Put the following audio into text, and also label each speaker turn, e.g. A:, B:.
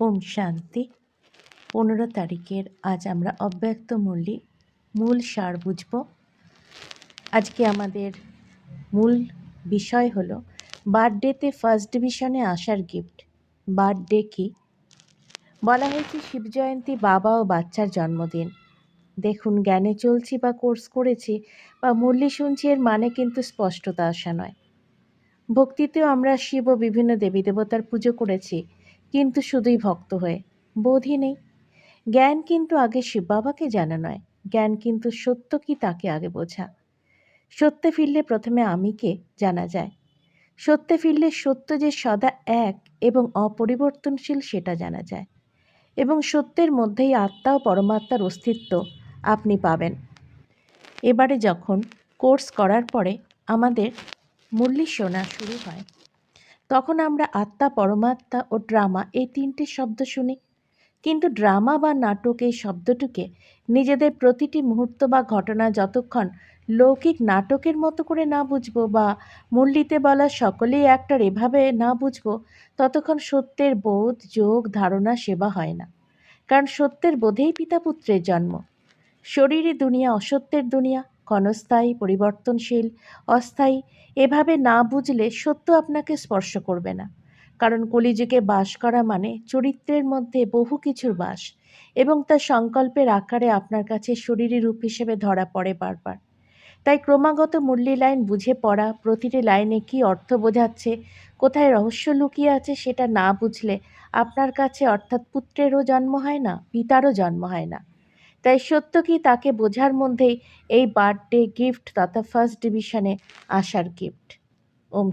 A: ওম শান্তি। 15 তারিখের আজ আমরা অব্যক্ত মূল সার বুঝব। আজকে আমাদের মূল বিষয় হলো বার্থডেতে ফার্স্ট ডিভিশনে আসার গিফট। বার্থডে কি বলা হয়েছে? শিব জয়ন্তী, বাবা ও বাচ্চার জন্মদিন। দেখুন, জ্ঞানে চলছি বা কোর্স করেছি বা মুরলি শুনছি, এর মানে কিন্তু স্পষ্টতা আসা নয়। ভক্তিতেও আমরা শিব ও বিভিন্ন দেবী দেবতার পুজো করেছি, কিন্তু শুধুই ভক্ত হয়ে বোধই নেই। জ্ঞান কিন্তু আগে শিব বাবাকে জানা নয়, জ্ঞান কিন্তু সত্য কি তাকে আগে বোঝা। সত্যে ফিরলে প্রথমে আমিকে জানা যায়। সত্যে ফিরলে সত্য যে সদা এক এবং অপরিবর্তনশীল সেটা জানা যায়, এবং সত্যের মধ্যেই আত্মা ও পরমাত্মার অস্তিত্ব আপনি পাবেন। এবারে যখন কোর্স করার পরে আমাদের মুরলি শোনা শুরু হয়, তখন আমরা আত্মা, পরমাত্মা ও ড্রামা এই তিনটে শব্দ শুনি। কিন্তু ড্রামা বা নাটক এই শব্দটিকে নিজেদের প্রতিটি মুহূর্ত বা ঘটনা যতক্ষণ লৌকিক নাটকের মতো করে না বুঝবো, বা মুরলিতে বলা সকলেই অ্যাক্টর এভাবে না বুঝবো, ততক্ষণ সত্যের বোধ, যোগ, ধারণা, সেবা হয় না। কারণ সত্যের বোধেই পিতাপুত্রের জন্ম। শরীরী দুনিয়া অসত্যের দুনিয়া, ক্ষণস্থায়ী, পরিবর্তনশীল, অস্থায়ী। এভাবে না বুঝলে সত্য আপনাকে স্পর্শ করবে না। কারণ কলিযুগে বাস করা মানে চরিত্রের মধ্যে বহু কিছুর বাস, এবং তা সংকল্পের আকারে আপনার কাছে শরীরী রূপ হিসেবে ধরা পড়ে বারবার। তাই ক্রমাগত মুরলি লাইন বুঝে পড়া, প্রতিটি লাইনে কী অর্থ বোঝাচ্ছে, কোথায় রহস্য লুকিয়ে আছে সেটা না বুঝলে আপনার কাছে অর্থাৎ পুত্রেরও জন্ম হয় না, পিতারও জন্ম হয় না। তাই সত্য কি তাকে বোঝার মধ্যেই এই বার্থডে গিফট তথা ফার্স্ট ডিভিশনে আসার গিফট। ওম